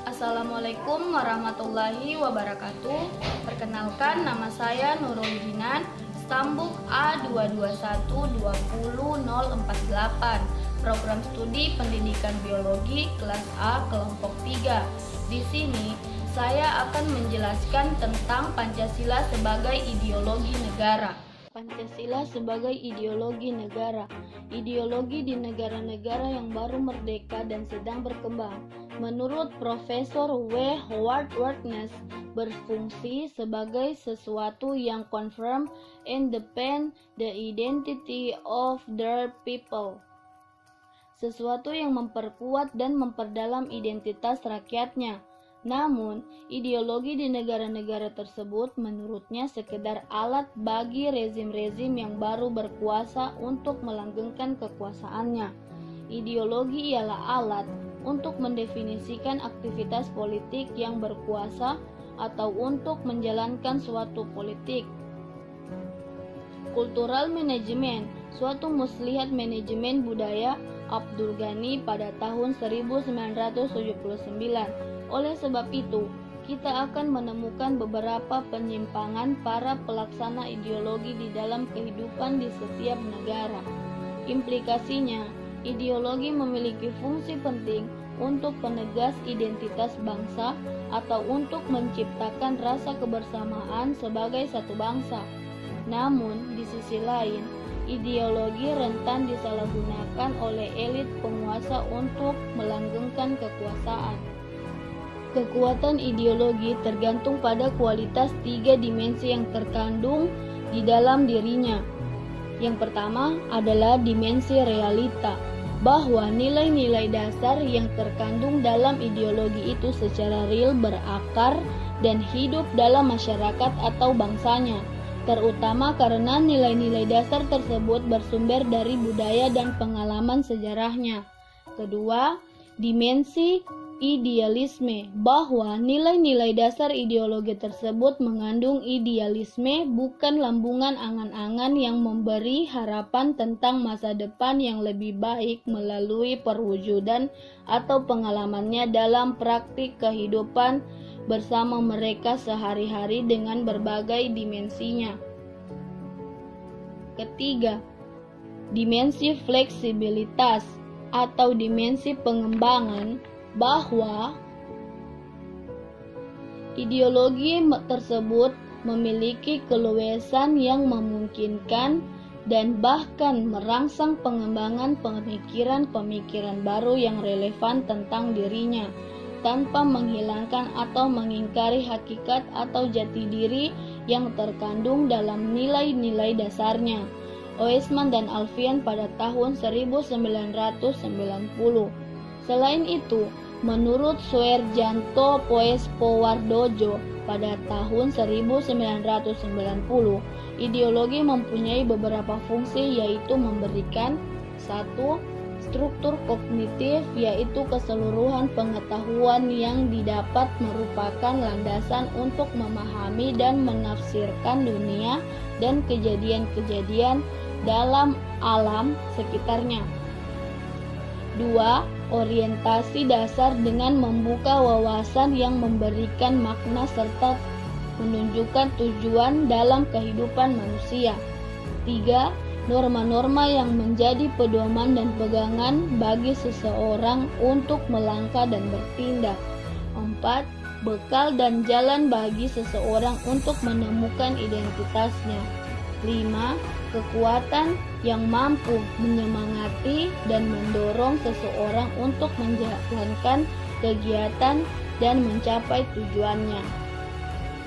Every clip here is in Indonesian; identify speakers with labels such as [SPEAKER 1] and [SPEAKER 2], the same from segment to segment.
[SPEAKER 1] Assalamualaikum warahmatullahi wabarakatuh. Perkenalkan, nama saya Nurul Jinan, Stambuk A221200048, Program Studi Pendidikan Biologi kelas A kelompok 3. Di sini saya akan menjelaskan tentang Pancasila sebagai ideologi negara. Pancasila sebagai ideologi negara. Ideologi di negara-negara yang baru merdeka dan sedang berkembang, menurut Profesor W. Howard Harkness, berfungsi sebagai sesuatu yang confirm and defend the identity of their people. Sesuatu yang memperkuat dan memperdalam identitas rakyatnya. Namun, ideologi di negara-negara tersebut menurutnya sekedar alat bagi rezim-rezim yang baru berkuasa untuk melanggengkan kekuasaannya. Ideologi ialah alat untuk mendefinisikan aktivitas politik yang berkuasa atau untuk menjalankan suatu politik. Kultural Management, suatu muslihat manajemen budaya Abdul Ghani pada tahun 1979. Oleh sebab itu, kita akan menemukan beberapa penyimpangan para pelaksana ideologi di dalam kehidupan di setiap negara. Implikasinya, ideologi memiliki fungsi penting untuk penegas identitas bangsa atau untuk menciptakan rasa kebersamaan sebagai satu bangsa. Namun, di sisi lain, ideologi rentan disalahgunakan oleh elit penguasa untuk melanggengkan kekuasaan. Kekuatan ideologi tergantung pada kualitas 3 dimensi yang terkandung di dalam dirinya. Yang pertama adalah dimensi realita, bahwa nilai-nilai dasar yang terkandung dalam ideologi itu secara real berakar dan hidup dalam masyarakat atau bangsanya, terutama karena nilai-nilai dasar tersebut bersumber dari budaya dan pengalaman sejarahnya. Kedua, dimensi idealisme, bahwa nilai-nilai dasar ideologi tersebut mengandung idealisme, bukan lambungan angan-angan yang memberi harapan tentang masa depan yang lebih baik melalui perwujudan atau pengalamannya dalam praktik kehidupan bersama mereka sehari-hari dengan berbagai dimensinya. Ketiga, dimensi fleksibilitas atau dimensi pengembangan, bahwa ideologi tersebut memiliki keluasan yang memungkinkan dan bahkan merangsang pengembangan pemikiran-pemikiran baru yang relevan tentang dirinya, tanpa menghilangkan atau mengingkari hakikat atau jati diri yang terkandung dalam nilai-nilai dasarnya. Oesman dan Alfian pada tahun 1990. Selain itu, menurut Suerjanto Poespowardojo pada tahun 1990, ideologi mempunyai beberapa fungsi, yaitu memberikan 1. Struktur kognitif, yaitu keseluruhan pengetahuan yang didapat merupakan landasan untuk memahami dan menafsirkan dunia dan kejadian-kejadian dalam alam sekitarnya. 2. Orientasi dasar dengan membuka wawasan yang memberikan makna serta menunjukkan tujuan dalam kehidupan manusia. 3. Norma-norma yang menjadi pedoman dan pegangan bagi seseorang untuk melangkah dan bertindak. 4. Bekal dan jalan bagi seseorang untuk menemukan identitasnya. 5. Kekuatan yang mampu menyemangati dan mendorong seseorang untuk menjalankan kegiatan dan mencapai tujuannya.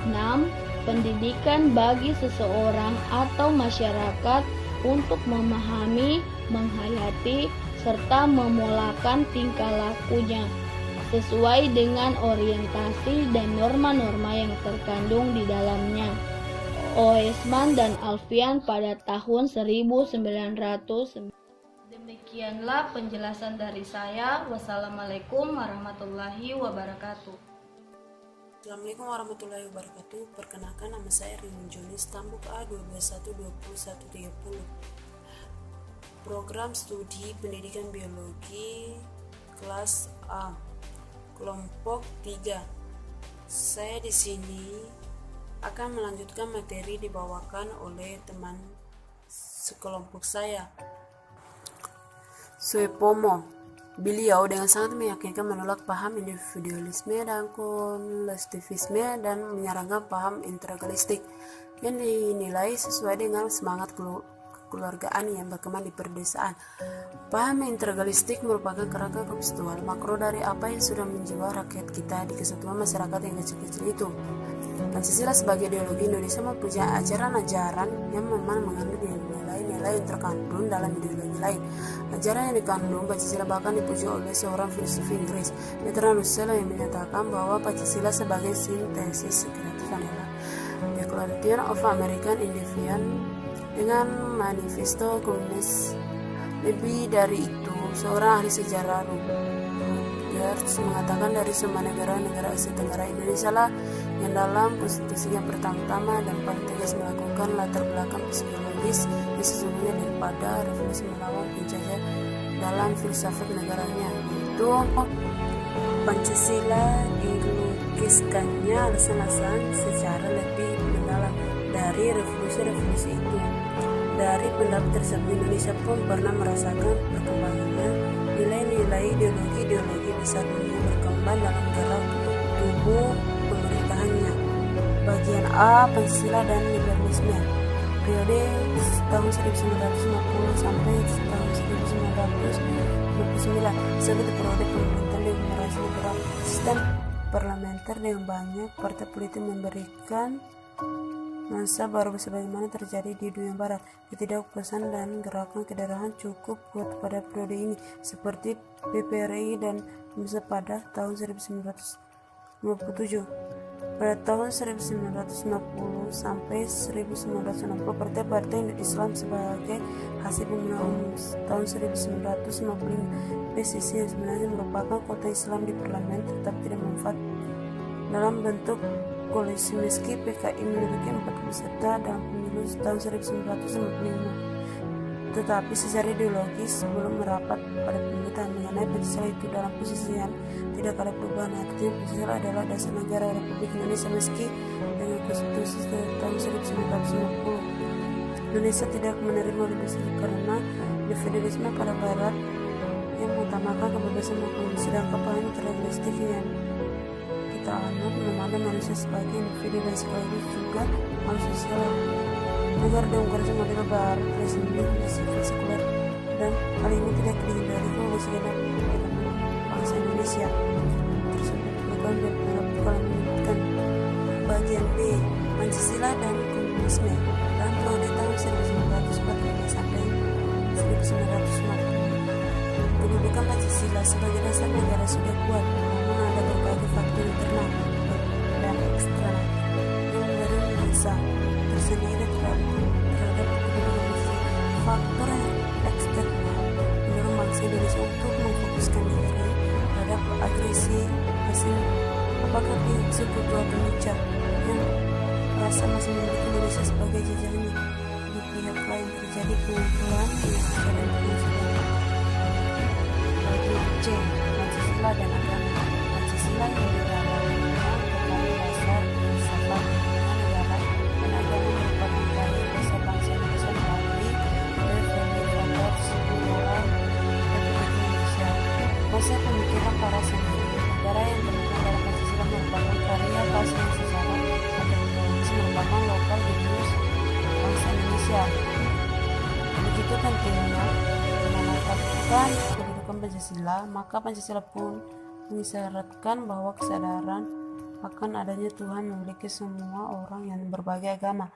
[SPEAKER 1] 6. Pendidikan bagi seseorang atau masyarakat untuk memahami, menghayati, serta memolakan tingkah lakunya sesuai dengan orientasi dan norma-norma yang terkandung di dalamnya. Oesman dan Alfian pada tahun 1900. Demikianlah penjelasan dari saya. Wassalamualaikum warahmatullahi wabarakatuh.
[SPEAKER 2] Assalamualaikum warahmatullahi wabarakatuh. Perkenalkan, nama saya Rimun Jonis, Tambuk A221202130. Program Studi Pendidikan Biologi kelas A, kelompok 3. Saya di sini akan melanjutkan materi dibawakan oleh teman sekelompok saya, Suepomo. Beliau dengan sangat meyakinkan menolak paham individualisme dan kolektivisme dan menyarankan paham integralistik yang dinilai sesuai dengan semangat kekeluargaan yang berkembang di perdesaan. Paham integralistik merupakan kerangka konseptual makro dari apa yang sudah menjiwa rakyat kita di kesatuan masyarakat yang kecil-kecil itu. Pancasila sebagai ideologi Indonesia mempunyai ajaran-ajaran yang memang mengandung nilai-nilai yang terkandung dalam ideologi lain. Ajaran yang dikandung Pancasila bahkan dipuji oleh seorang filsuf Inggris, Bertrand Russell, yang menyatakan bahwa Pancasila sebagai sintesis kreatif adalah Declaration of American Independence dengan manifesto komunis. Lebih dari itu, seorang ahli sejarah Rutgers mengatakan dari semua negara Asia Tenggara, Indonesia lah yang dalam konstitusinya pertama-tama dan paling tegas melakukan latar belakang psikologis yang sesungguhnya daripada revolusi melawan penjajah dalam filsafat negaranya, yaitu Pancasila dilukiskannya alasan-alasan secara lebih mendalam dari revolusi itu. Dari pendapat tersebut, Indonesia pun pernah merasakan perkembangannya nilai-nilai ideologi besar dunia berkembang dalam gerak tubuh pemerintahannya. Bagian A, Pancasila dan liberalisme, periode tahun 1950 sampai tahun 1959, sebagai periode pemerintahan demokrasi liberal, sistem parlementer dengan banyak partai politik memberikan masa baru sebagaimana terjadi di dunia barat. Ketidakpuasan dan gerakan kedaerahan cukup kuat pada periode ini, seperti PPRI dan PMSA pada tahun 1957. Pada tahun 1950 sampai 1960, partai-partai Islam sebagai hasil pemilihan umum tahun 1955. PSIS yang sebenarnya merupakan kota Islam di parlemen tetap tidak manfaat dalam bentuk koalisi meski PKI memiliki 4 peserta dalam pemilu tahun 1955. Tetapi secara ideologis belum merapat pada pemerintahan mengenai Pancasila itu dalam posisi yang tidak ada perubahan. Artinya Pancasila adalah dasar negara Republik Indonesia meski dengan konstitusi tahun 1950. Indonesia tidak menerima liberalisme karena federalisme pada barat yang mengutamakan kebebasan hukum, sedangkan paham integralistik yang kita anut memandang manusia sebagai individu dan sekaligus juga manusia sosial. Negara demokrasi model barat presiden bersifat sekuler, dan hal ini tidak dihindari oleh segenap elemen bangsa Indonesia. Tersebut bukan dalam menyebutkan bagian B, Pancasila dan komunisme dalam periode tahun 1945 sampai 1950. Kedudukan Pancasila sebagai dasar negara sudah kuat, namun ada berbagai faktor internal dan eksternal yang memberi nuansa tersendiri terhadap kedudukan Pancasila. Faktor eksternal mendorong bangsa Indonesia untuk memfokuskan diri terhadap agresi asing. Apakah pihak sekutu atau Indonesia yang merasa masih memiliki Indonesia sebagai jajahannya? Di pihak lain terjadi pengumpulan yang secara C. Pancasila dan agama. Pancasila yang didalamnya terkait dasar filsafat negara dan agama merupakan karya dasar bangsa Indonesia melalui reformator moral Republik Indonesia. Konsep pemikiran para sendiri negara yang terkandung dalam Pancasila merupakan karya khas yang secara akademis merupakan lokal genius bangsa Indonesia. Begitu pentingnya menetapkan Pancasila, maka Pancasila pun mengisyaratkan bahwa kesadaran akan adanya Tuhan memiliki semua orang yang berbagai agama.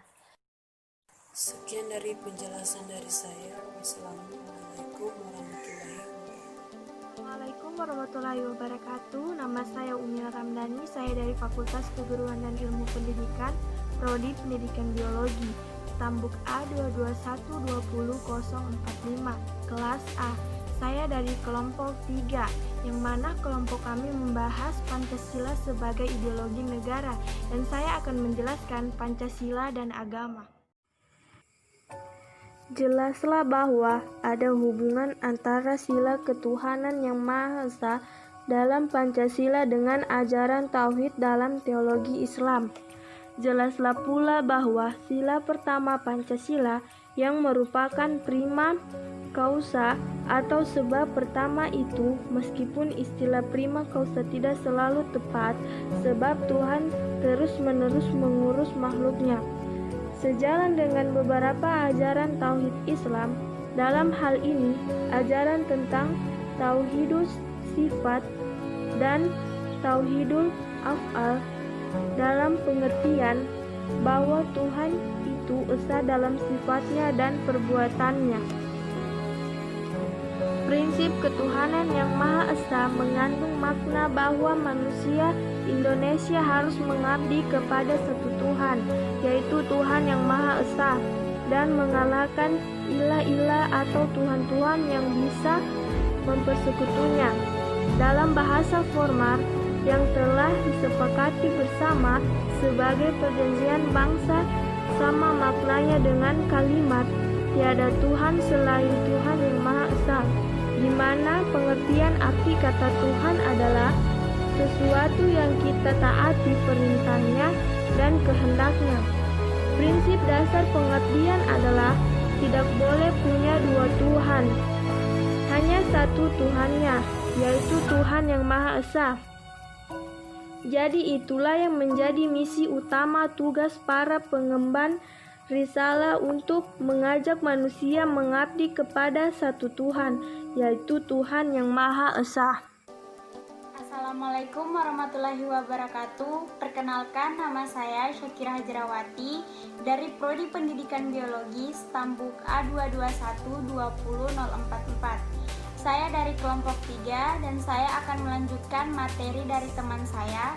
[SPEAKER 2] Sekian dari penjelasan dari saya. Wassalamualaikum warahmatullahi wabarakatuh.
[SPEAKER 3] Waalaikumsalam warahmatullahi wabarakatuh. Nama saya Umi Ramdhani, saya dari Fakultas Keguruan dan Ilmu Pendidikan, Prodi Pendidikan Biologi, Tambuk A2212045, kelas A. Saya dari kelompok 3, yang mana kelompok kami membahas Pancasila sebagai ideologi negara, dan saya akan menjelaskan Pancasila dan agama. Jelaslah bahwa ada hubungan antara sila ketuhanan yang Maha Esa dalam Pancasila dengan ajaran tauhid dalam teologi Islam. Jelaslah pula bahwa sila pertama Pancasila yang merupakan prima causa atau sebab pertama itu, meskipun istilah prima causa tidak selalu tepat, sebab Tuhan terus-menerus mengurus makhluknya. Sejalan dengan beberapa ajaran tauhid Islam, dalam hal ini ajaran tentang tauhidus sifat dan tauhidul af'al, dalam pengertian bahwa Tuhan itu esa dalam sifatnya dan perbuatannya. Prinsip ketuhanan yang Maha Esa mengandung makna bahwa manusia Indonesia harus mengabdi kepada satu Tuhan, yaitu Tuhan yang Maha Esa, dan mengalahkan ilah-ilah atau tuhan-tuhan yang bisa mempersekutunya. Dalam bahasa formal yang telah disepakati bersama sebagai perjanjian bangsa, sama maknanya dengan kalimat tiada Tuhan selain Tuhan yang Maha Esa, di mana pengertian arti kata Tuhan adalah sesuatu yang kita taati perintahnya dan kehendaknya. Prinsip dasar pengertian adalah tidak boleh punya dua Tuhan, hanya satu Tuhannya, yaitu Tuhan yang Maha Esa. Jadi itulah yang menjadi misi utama tugas para pengemban risalah untuk mengajak manusia mengabdi kepada satu Tuhan, yaitu Tuhan yang Maha Esa.
[SPEAKER 4] Assalamualaikum warahmatullahi wabarakatuh. Perkenalkan, nama saya Syakira Hajrawati dari Prodi Pendidikan Biologi Stambuk A221-20044. Saya dari kelompok 3 dan saya akan melanjutkan materi dari teman saya.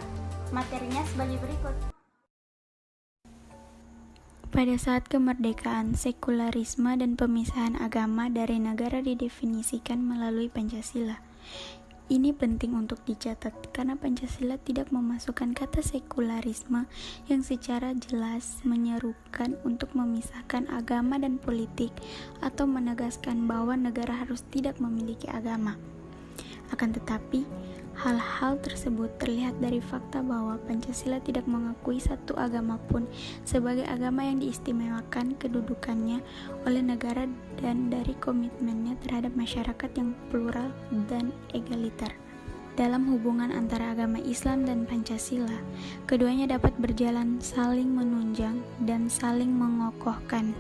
[SPEAKER 4] Materinya sebagai berikut.
[SPEAKER 5] Pada saat kemerdekaan, sekularisme dan pemisahan agama dari negara didefinisikan melalui Pancasila. Ini penting untuk dicatat karena Pancasila tidak memasukkan kata sekularisme yang secara jelas menyerukan untuk memisahkan agama dan politik atau menegaskan bahwa negara harus tidak memiliki agama. Akan tetapi, hal-hal tersebut terlihat dari fakta bahwa Pancasila tidak mengakui satu agama pun sebagai agama yang diistimewakan kedudukannya oleh negara dan dari komitmennya terhadap masyarakat yang plural dan egaliter. Dalam hubungan antara agama Islam dan Pancasila, keduanya dapat berjalan saling menunjang dan saling mengokohkan.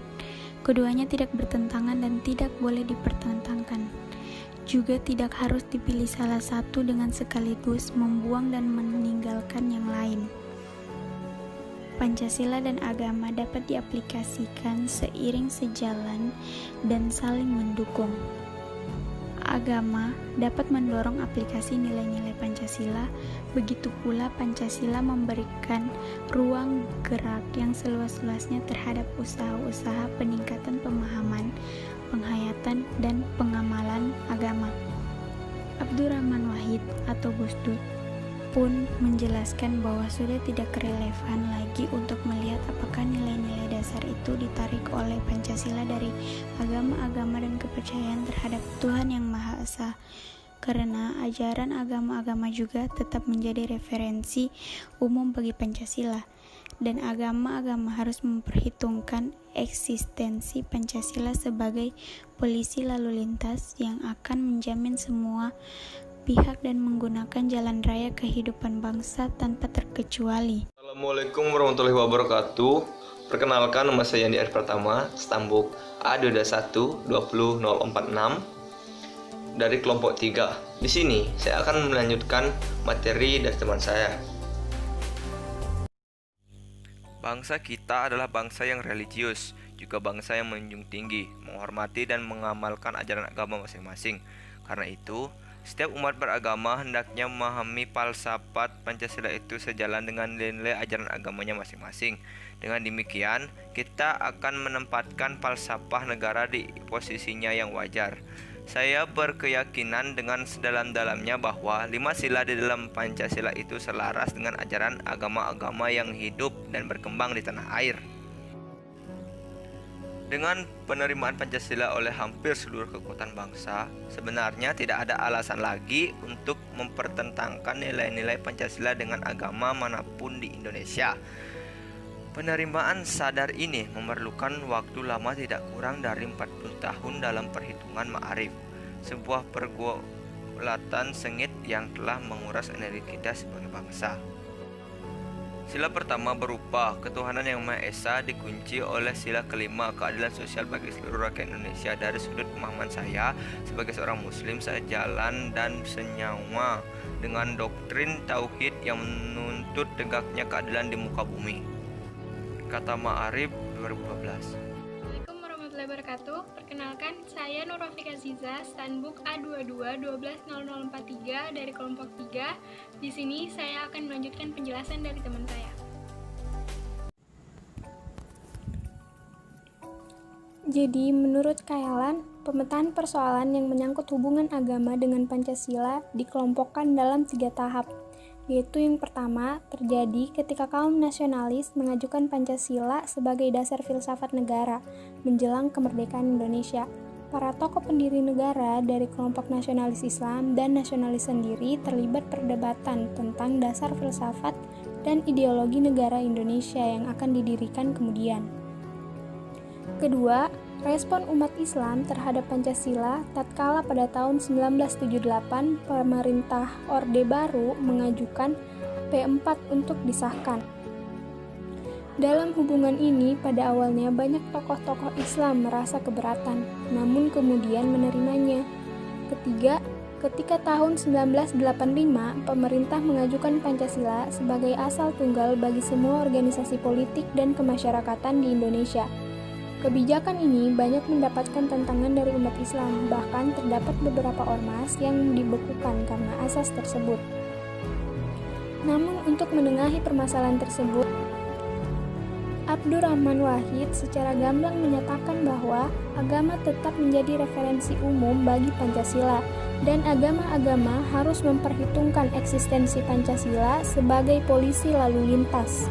[SPEAKER 5] Keduanya tidak bertentangan dan tidak boleh dipertentangkan. Juga tidak harus dipilih salah satu dengan sekaligus membuang dan meninggalkan yang lain. Pancasila dan agama dapat diaplikasikan seiring sejalan dan saling mendukung. Agama dapat mendorong aplikasi nilai-nilai Pancasila, begitu pula Pancasila memberikan ruang gerak yang seluas-luasnya terhadap usaha-usaha peningkatan pemahaman, penghayatan, dan pengamalan agama. Abdurrahman Wahid atau Gus Dur pun menjelaskan bahwa sudah tidak relevan lagi untuk melihat apakah nilai-nilai dasar itu ditarik oleh Pancasila dari agama-agama dan kepercayaan terhadap Tuhan yang Maha Esa, karena ajaran agama-agama juga tetap menjadi referensi umum bagi Pancasila, dan agama-agama harus memperhitungkan eksistensi Pancasila sebagai polisi lalu lintas yang akan menjamin semua pihak dan menggunakan jalan raya kehidupan bangsa tanpa terkecuali.
[SPEAKER 6] Assalamualaikum warahmatullahi wabarakatuh. Perkenalkan, nama saya Yandi Arif Pratama, Stambuk A221-20046 dari kelompok 3. Di sini saya akan melanjutkan materi dari teman saya. Bangsa kita adalah bangsa yang religius, juga bangsa yang menjunjung tinggi, menghormati dan mengamalkan ajaran agama masing-masing. Karena itu, setiap umat beragama hendaknya memahami falsafat Pancasila itu sejalan dengan nilai ajaran agamanya masing-masing. Dengan demikian, kita akan menempatkan falsafah negara di posisinya yang wajar. Saya berkeyakinan dengan sedalam-dalamnya bahwa 5 sila di dalam Pancasila itu selaras dengan ajaran agama-agama yang hidup dan berkembang di tanah air. Dengan penerimaan Pancasila oleh hampir seluruh kekuatan bangsa, sebenarnya tidak ada alasan lagi untuk mempertentangkan nilai-nilai Pancasila dengan agama manapun di Indonesia. Penerimaan sadar ini memerlukan waktu lama tidak kurang dari 40 tahun dalam perhitungan ma'arif, sebuah pergulatan sengit yang telah menguras energi kita sebagai bangsa. Sila pertama berupa ketuhanan yang Maha Esa dikunci oleh sila kelima keadilan sosial bagi seluruh rakyat Indonesia. Dari sudut pemahaman saya sebagai seorang muslim, sejalan dan senyawa dengan doktrin tauhid yang menuntut tegaknya keadilan di muka bumi. Kata Ma'arif 2012.
[SPEAKER 7] Assalamualaikum warahmatullahi wabarakatuh. Perkenalkan, saya Nur Rafika Ziza, Standbook A22 120043 dari kelompok 3. Di sini saya akan melanjutkan penjelasan dari teman saya.
[SPEAKER 3] Jadi, menurut Kaelan, pemetaan persoalan yang menyangkut hubungan agama dengan Pancasila dikelompokkan dalam 3 tahap, yaitu yang pertama terjadi ketika kaum nasionalis mengajukan Pancasila sebagai dasar filsafat negara menjelang kemerdekaan Indonesia. Para tokoh pendiri negara dari kelompok nasionalis Islam dan nasionalis sendiri terlibat perdebatan tentang dasar filsafat dan ideologi negara Indonesia yang akan didirikan kemudian. Kedua, respon umat Islam terhadap Pancasila tatkala pada tahun 1978 pemerintah Orde Baru mengajukan P4 untuk disahkan. Dalam hubungan ini, pada awalnya banyak tokoh-tokoh Islam merasa keberatan, namun kemudian menerimanya. Ketiga, ketika tahun 1985 pemerintah mengajukan Pancasila sebagai asal tunggal bagi semua organisasi politik dan kemasyarakatan di Indonesia. Kebijakan ini banyak mendapatkan tantangan dari umat Islam, bahkan terdapat beberapa ormas yang dibekukan karena asas tersebut. Namun untuk menengahi permasalahan tersebut, Abdurrahman Wahid secara gamblang menyatakan bahwa agama tetap menjadi referensi umum bagi Pancasila dan agama-agama harus memperhitungkan eksistensi Pancasila sebagai polisi lalu lintas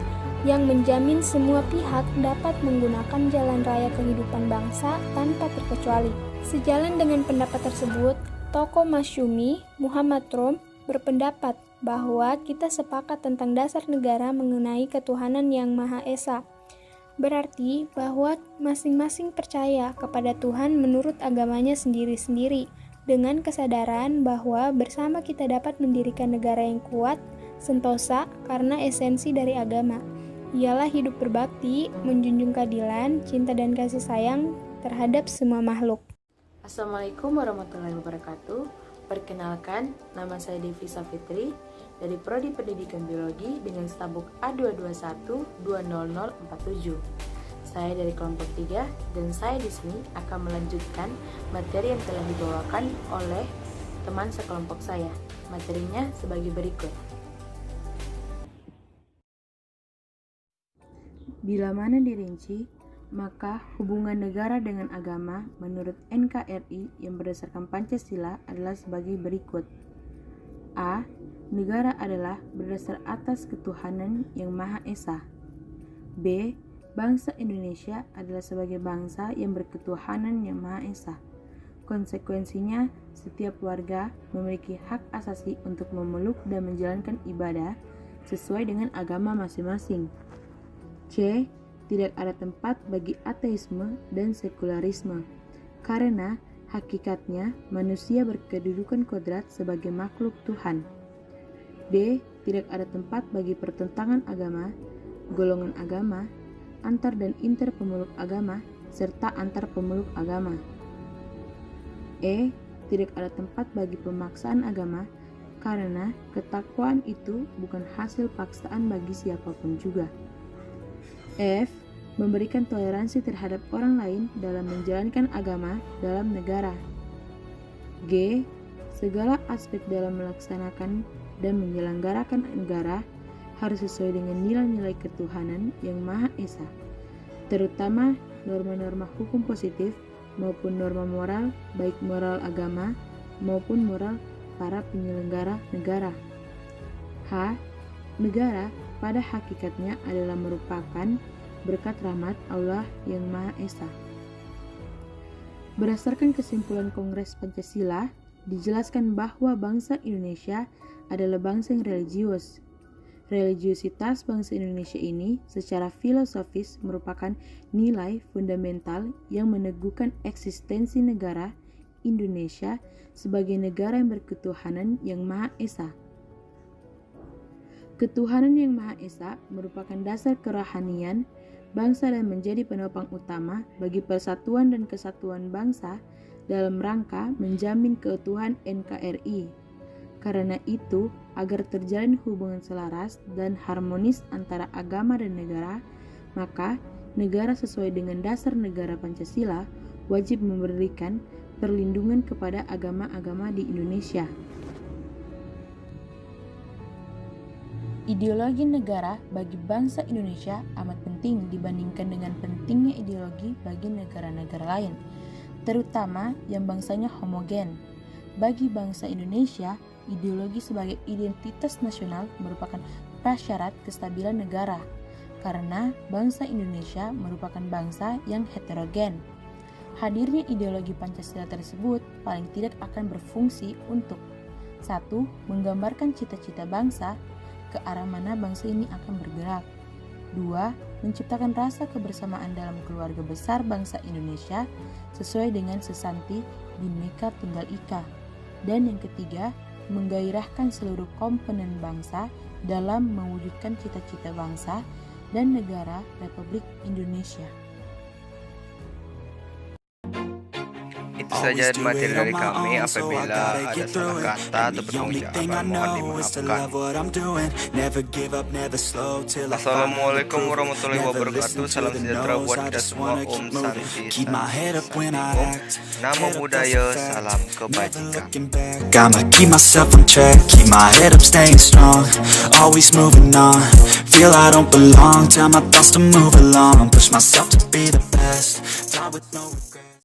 [SPEAKER 3] yang menjamin semua pihak dapat menggunakan jalan raya kehidupan bangsa tanpa terkecuali. Sejalan dengan pendapat tersebut, tokoh Masyumi, Muhammad Rom, berpendapat bahwa kita sepakat tentang dasar negara mengenai ketuhanan yang Maha Esa. Berarti bahwa masing-masing percaya kepada Tuhan menurut agamanya sendiri-sendiri, dengan kesadaran bahwa bersama kita dapat mendirikan negara yang kuat, sentosa, karena esensi dari agama ialah hidup berbakti, menjunjung keadilan, cinta dan kasih sayang terhadap semua makhluk.
[SPEAKER 8] Assalamualaikum warahmatullahi wabarakatuh. Perkenalkan, nama saya Devisa Fitri dari Prodi Pendidikan Biologi dengan Stabuk A221-20047. Saya dari kelompok 3 dan saya di sini akan melanjutkan materi yang telah dibawakan oleh teman sekelompok saya. Materinya sebagai berikut. Bila mana dirinci, maka hubungan negara dengan agama menurut NKRI yang berdasarkan Pancasila adalah sebagai berikut. A. Negara adalah berdasar atas ketuhanan yang Maha Esa. B. Bangsa Indonesia adalah sebagai bangsa yang berketuhanan yang Maha Esa. Konsekuensinya, setiap warga memiliki hak asasi untuk memeluk dan menjalankan ibadah sesuai dengan agama masing-masing. C. Tidak ada tempat bagi ateisme dan sekularisme, karena hakikatnya manusia berkedudukan kodrat sebagai makhluk Tuhan. D. Tidak ada tempat bagi pertentangan agama, golongan agama, antar dan inter pemeluk agama, serta antar pemeluk agama. E. Tidak ada tempat bagi pemaksaan agama, karena ketakwaan itu bukan hasil paksaan bagi siapapun juga. F. Memberikan toleransi terhadap orang lain dalam menjalankan agama dalam negara. G. Segala aspek dalam melaksanakan dan menyelenggarakan negara harus sesuai dengan nilai-nilai ketuhanan yang Maha Esa, terutama norma-norma hukum positif maupun norma moral, baik moral agama maupun moral para penyelenggara negara. H. Negara pada hakikatnya adalah merupakan berkat rahmat Allah yang Maha Esa. Berdasarkan kesimpulan Kongres Pancasila, dijelaskan bahwa bangsa Indonesia adalah bangsa yang religius. Religiusitas bangsa Indonesia ini secara filosofis merupakan nilai fundamental yang meneguhkan eksistensi negara Indonesia sebagai negara yang berketuhanan yang Maha Esa. Ketuhanan yang Maha Esa merupakan dasar kerohanian bangsa dan menjadi penopang utama bagi persatuan dan kesatuan bangsa dalam rangka menjamin keutuhan NKRI. Karena itu, agar terjalin hubungan selaras dan harmonis antara agama dan negara, maka negara sesuai dengan dasar negara Pancasila wajib memberikan perlindungan kepada agama-agama di Indonesia. Ideologi negara bagi bangsa Indonesia amat penting dibandingkan dengan pentingnya ideologi bagi negara-negara lain, terutama yang bangsanya homogen. Bagi bangsa Indonesia, ideologi sebagai identitas nasional merupakan prasyarat kestabilan negara, karena bangsa Indonesia merupakan bangsa yang heterogen. Hadirnya ideologi Pancasila tersebut paling tidak akan berfungsi untuk 1. Menggambarkan cita-cita bangsa, ke arah mana bangsa ini akan bergerak. 2. Menciptakan rasa kebersamaan dalam keluarga besar bangsa Indonesia sesuai dengan sesanti Bhinneka Tunggal Ika. Dan yang ketiga, menggairahkan seluruh komponen bangsa dalam mewujudkan cita-cita bangsa dan negara Republik Indonesia.
[SPEAKER 6] Itu saja materi dari kami. Apabila ada salah kata atau pengucapan, mohon dimaafkan. Assalamualaikum warahmatullahi wabarakatuh. Salam sejahtera buat kita semua. Om Santi. Namo Buddhaya, salam kebajikan.
[SPEAKER 9] I'ma keep myself on track, keep my head up, staying strong, always moving on, feel I don't belong, tell my thoughts to move along, push myself to be the best, die with no regret.